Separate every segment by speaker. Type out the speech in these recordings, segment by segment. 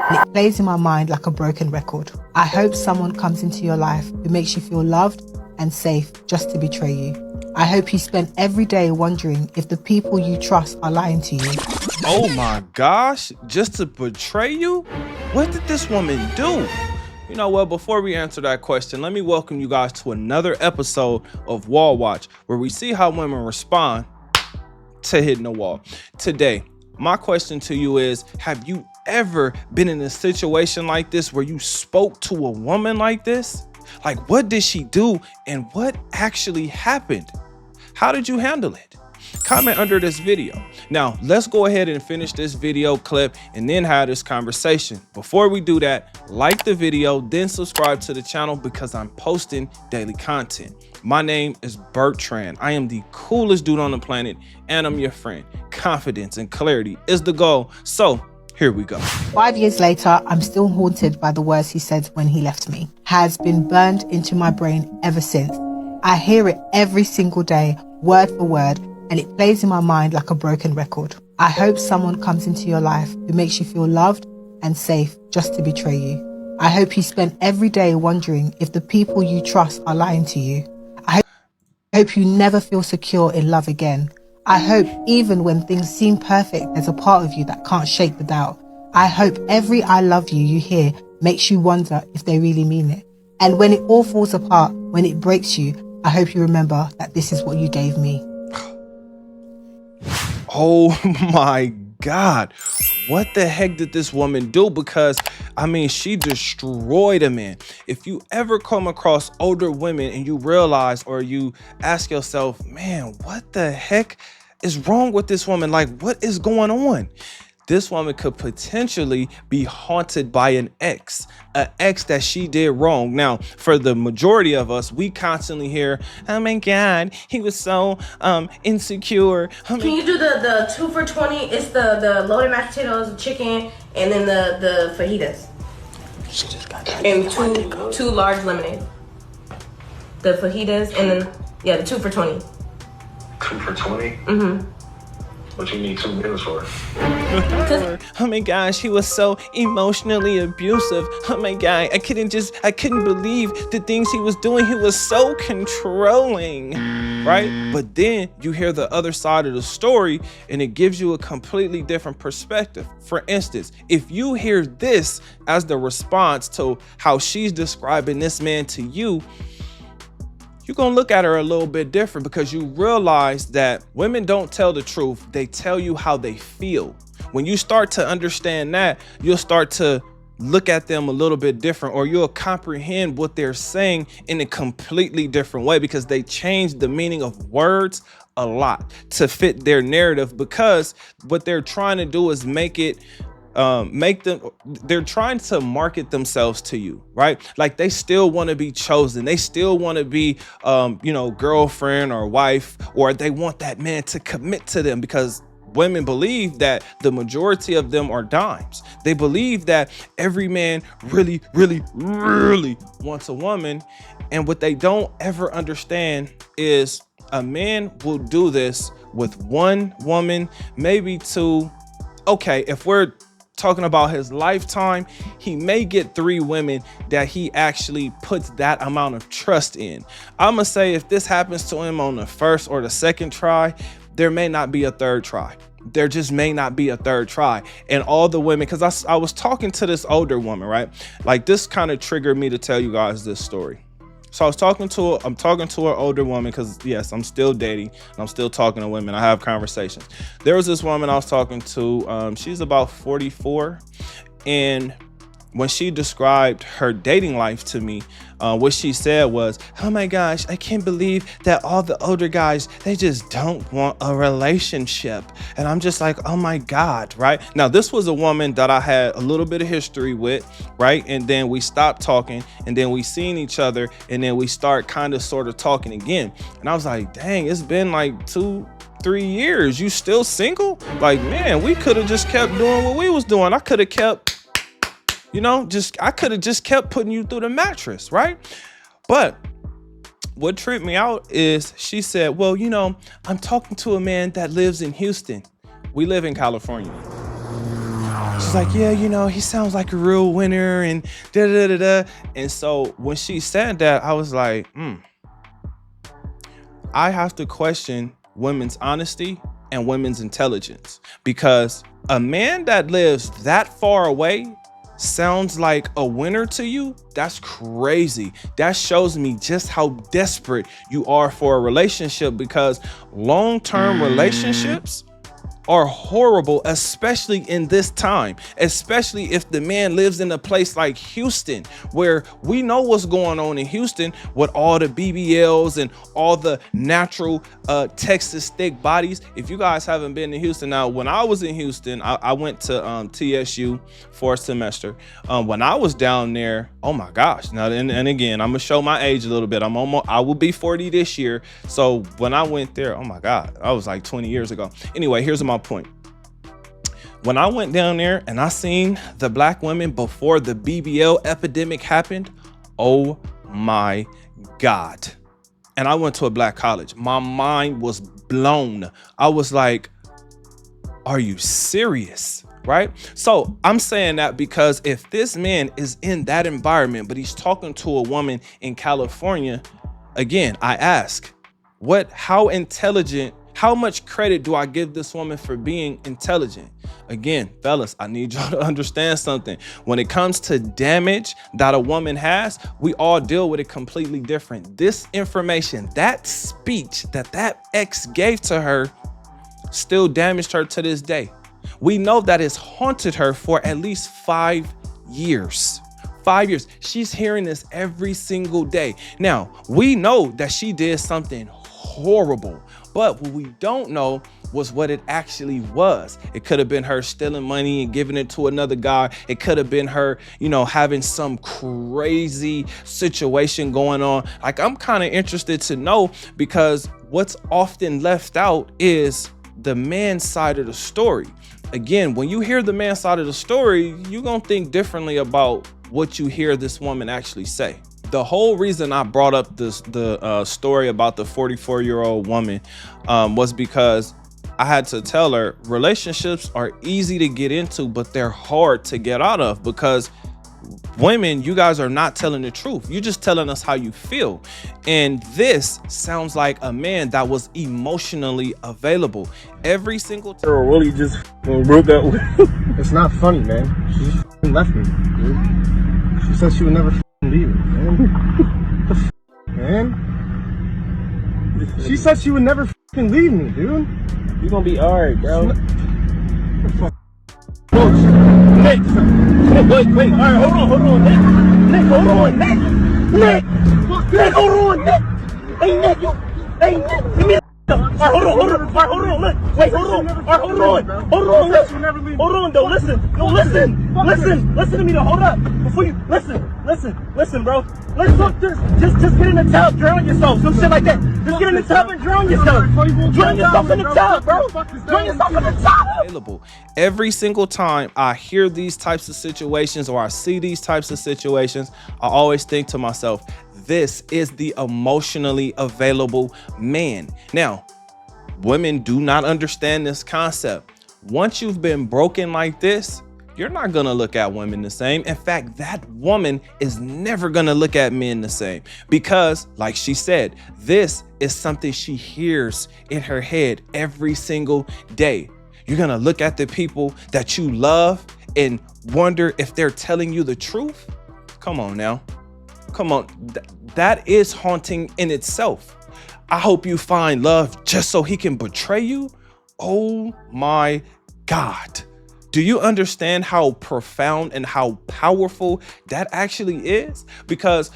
Speaker 1: and it plays in my mind like a broken record. I hope someone comes into your life who makes you feel loved and safe just to betray you. I hope you spend every day wondering if the people you trust are lying to you.
Speaker 2: Oh my gosh, just to betray you? What did this woman do? You know what, before we answer that question, let me welcome you guys to another episode of Wall Watch, where we see how women respond to hitting the wall. Today, my question to you is, have you ever been in a situation like this where you spoke to a woman like this? Like, what did she do and what actually happened? How did you handle it? Comment under this video. Now, let's go ahead and finish this video clip and then have this conversation. Before we do that, like the video, then subscribe to the channel because I'm posting daily content. My name is Bertrand. I am the coolest dude on the planet, and I'm your friend. Confidence and clarity is the goal. So here we go.
Speaker 1: 5 years later, I'm still haunted by the words he said when he left me. Has been burned into my brain ever since. I hear it every single day, word for word, and it plays in my mind like a broken record. I hope someone comes into your life who makes you feel loved and safe just to betray you. I hope you spend every day wondering if the people you trust are lying to you. I hope you never feel secure in love again. I hope even when things seem perfect, there's a part of you that can't shake the doubt. I hope every I love you you hear makes you wonder if they really mean it. And when it all falls apart, when it breaks you, I hope you remember that this is what you gave me.
Speaker 2: Oh my God. What the heck did this woman do? Because, I mean, she destroyed a man. If you ever come across older women and you realize or you ask yourself, man, what the heck is wrong with this woman? Like, what is going on? This woman could potentially be haunted by an ex that she did wrong. Now, for the majority of us, we constantly hear, oh my God, he was so insecure.
Speaker 3: Can you do the 2 for $20? It's the loaded mashed potatoes, chicken, and then the fajitas.
Speaker 4: She just got that.
Speaker 3: And two large lemonade. The fajitas and then the 2 for $20.
Speaker 4: 2 for $20?
Speaker 3: Mm-hmm.
Speaker 4: What you need 2 meals for?
Speaker 2: Oh my gosh, he was so emotionally abusive. Oh my God, I couldn't believe the things he was doing. He was so controlling, right? But then you hear the other side of the story and it gives you a completely different perspective. For instance, if you hear this as the response to how she's describing this man to you, you're going to look at her a little bit different because you realize that women don't tell the truth. They tell you how they feel. When you start to understand that, you'll start to look at them a little bit different, or you'll comprehend what they're saying in a completely different way because they change the meaning of words a lot to fit their narrative, because what they're trying to do is they're trying to market themselves to you, right? Like they still want to be chosen. They still want to be, girlfriend or wife, or they want that man to commit to them because women believe that the majority of them are dimes. They believe that every man really, really, really wants a woman. And what they don't ever understand is a man will do this with one woman, maybe two. Okay, if we're talking about his lifetime, he may get 3 women that he actually puts that amount of trust in. I'm gonna say if this happens to him on the first or the second try, there may not be a third try. There just may not be a third try. And all the women, because I was talking to this older woman, right? Like this kind of triggered me to tell you guys this story. So I'm talking to an older woman because yes, I'm still dating and I'm still talking to women. I have conversations. There was this woman I was talking to. She's about 44. And when she described her dating life to me, what she said was, oh my gosh, I can't believe that all the older guys, they just don't want a relationship. And I'm just like, oh my God, right? Now, this was a woman that I had a little bit of history with, right? And then we stopped talking and then we seen each other and then we start kind of sort of talking again. And I was like, dang, it's been like 2-3 years. You still single? Like, man, we could have just kept doing what we was doing. I could have kept I could have just kept putting you through the mattress, right? But what tripped me out is she said, well, I'm talking to a man that lives in Houston. We live in California. She's like, yeah, you know, he sounds like a real winner and da da da da. And so when she said that, I was like, I have to question women's honesty and women's intelligence, because a man that lives that far away sounds like a winner to you. That's crazy. That shows me just how desperate you are for a relationship, because long-term relationships are horrible, especially in this time, especially if the man lives in a place like Houston, where we know what's going on in Houston with all the BBLs and all the natural Texas thick bodies. If you guys haven't been to Houston, now when I was in Houston, I went to TSU for a semester. When I was down there, oh my gosh. Now and again, I'm gonna show my age a little bit. I will be 40 this year. So when I went there, oh my God, I was like 20 years ago. Anyway, here's my point. When I went down there and I seen the black women before the BBL epidemic happened, oh my God. And I went to a black college. My mind was blown. I was like, are you serious? Right? So I'm saying that because if this man is in that environment, but he's talking to a woman in California, again, I ask, how intelligent, how much credit do I give this woman for being intelligent? Again, fellas, I need y'all to understand something. When it comes to damage that a woman has, we all deal with it completely different. This information, that speech that ex gave to her still damaged her to this day. We know that it's haunted her for at least 5 years. 5 years. She's hearing this every single day. Now, we know that she did something horrible, but what we don't know was what it actually was. It could have been her stealing money and giving it to another guy. It could have been her, having some crazy situation going on. Like, I'm kind of interested to know, because what's often left out is the man's side of the story. Again, when you hear the man's side of the story, you're going to think differently about what you hear this woman actually say. The whole reason I brought up the story about the 44-year-old woman was because I had to tell her relationships are easy to get into, but they're hard to get out of, because women, you guys are not telling the truth. You're just telling us how you feel. And this sounds like a man that was emotionally available every single time.
Speaker 5: Girl really just broke up with. It's not funny, man. She just left me, dude. She said she would never leave me, man. Man. She said she would never leave me, dude. You gonna be alright, bro. Nick, wait, alright, hold on, Nick, hold on, Nick, hold on, Nick. Hey, Nick, give me a alright, hold on, look, wait, hold on, though, listen to me, though, hold up, before you, listen, bro, just get in the tub, drown yourself, some shit like that, just get in the tub and drown yourself in the tub, bro, drown yourself in the tub.
Speaker 2: Every single time I hear these types of situations, or I see these types of situations, I always think to myself, this is the emotionally available man. Now, women do not understand this concept. Once you've been broken like this, you're not gonna look at women the same. In fact, that woman is never gonna look at men the same, because, like she said, this is something she hears in her head every single day. You're gonna look at the people that you love and wonder if they're telling you the truth. Come on now. Come on. That is haunting in itself. I hope you find love just so he can betray you. Oh my God. Do you understand how profound and how powerful that actually is? Because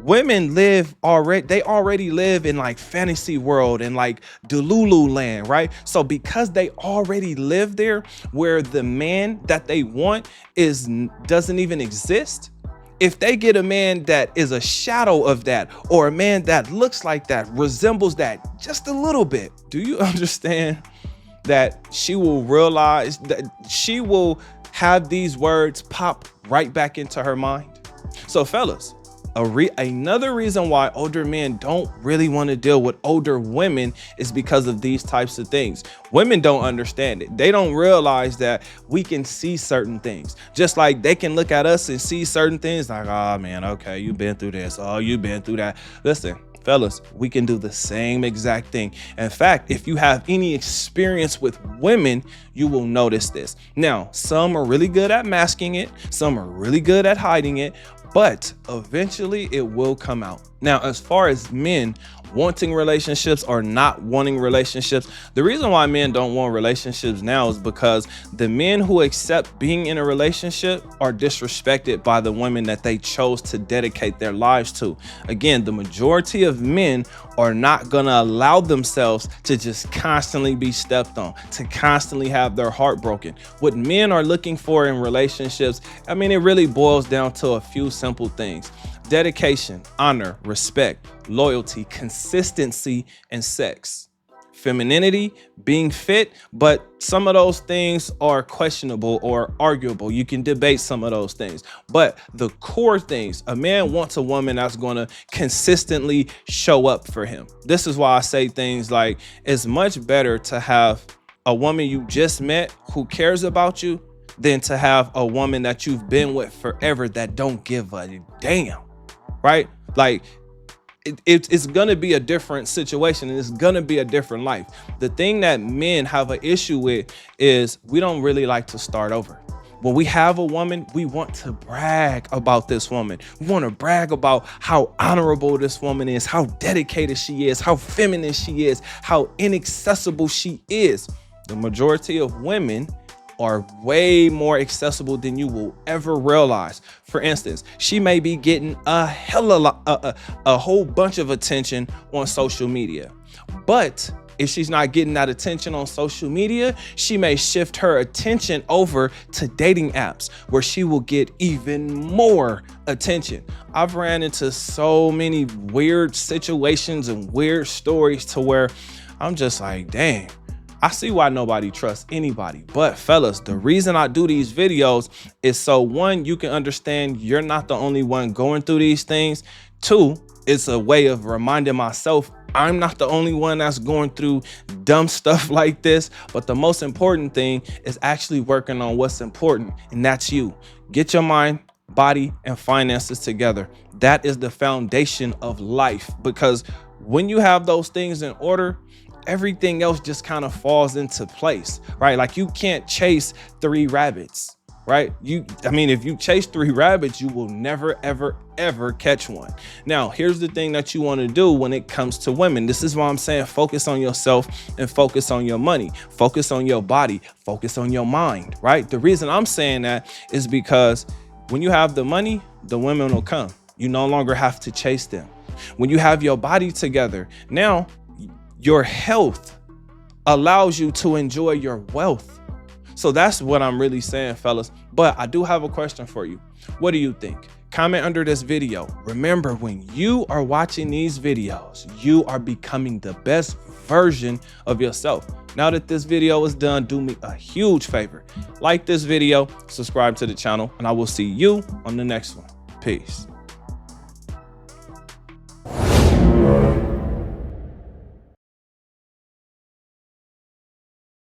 Speaker 2: women already live in like fantasy world and like Delulu land, right? So because they already live there, where the man that they want doesn't even exist, if they get a man that is a shadow of that, or a man that looks like that, resembles that just a little bit, do you understand that she will realize that she will have these words pop right back into her mind? So fellas, Another reason why older men don't really want to deal with older women is because of these types of things. Women don't understand it. They don't realize that we can see certain things. Just like they can look at us and see certain things like, oh man, okay, you've been through this. Oh, you've been through that. Listen, fellas, we can do the same exact thing. In fact, if you have any experience with women, you will notice this. Now, some are really good at masking it. Some are really good at hiding it, but eventually it will come out. Now, as far as men wanting relationships or not wanting relationships, the reason why men don't want relationships now is because the men who accept being in a relationship are disrespected by the women that they chose to dedicate their lives to. Again, the majority of men are not gonna allow themselves to just constantly be stepped on, to constantly have their heart broken. What men are looking for in relationships, I mean, it really boils down to a few simple things: dedication, honor, respect, loyalty, consistency, and sex. Femininity, being fit, but some of those things are questionable or arguable. You can debate some of those things, but the core things, a man wants a woman that's going to consistently show up for him. This is why I say things like, it's much better to have a woman you just met who cares about you than to have a woman that you've been with forever that don't give a damn. Right? Like, it's gonna be a different situation and it's gonna be a different life. The thing that men have an issue with is we don't really like to start over. When we have a woman, we want to brag about this woman. We want to brag about how honorable this woman is, how dedicated she is, how feminine she is, how inaccessible she is. The majority of women are way more accessible than you will ever realize. For instance, she may be getting a whole bunch of attention on social media, but if she's not getting that attention on social media, she may shift her attention over to dating apps where she will get even more attention. I've ran into so many weird situations and weird stories to where I'm just like, dang, I see why nobody trusts anybody. But fellas, the reason I do these videos is so, one, you can understand you're not the only one going through these things. Two, it's a way of reminding myself I'm not the only one that's going through dumb stuff like this. But the most important thing is actually working on what's important, and that's you. Get your mind, body, and finances together. That is the foundation of life, because when you have those things in order, everything else just kind of falls into place, right? Like, you can't chase 3 rabbits, right? If you chase 3 rabbits, you will never, ever, ever catch one. Now, here's the thing that you want to do when it comes to women. This is why I'm saying focus on yourself and focus on your money, focus on your body, focus on your mind, right? The reason I'm saying that is because when you have the money, the women will come. You no longer have to chase them. When you have your body together, now your health allows you to enjoy your wealth. So that's what I'm really saying, fellas. But I do have a question for you. What do you think? Comment under this video. Remember, when you are watching these videos, you are becoming the best version of yourself. Now that this video is done, do me a huge favor. Like this video, subscribe to the channel, and I will see you on the next one. Peace.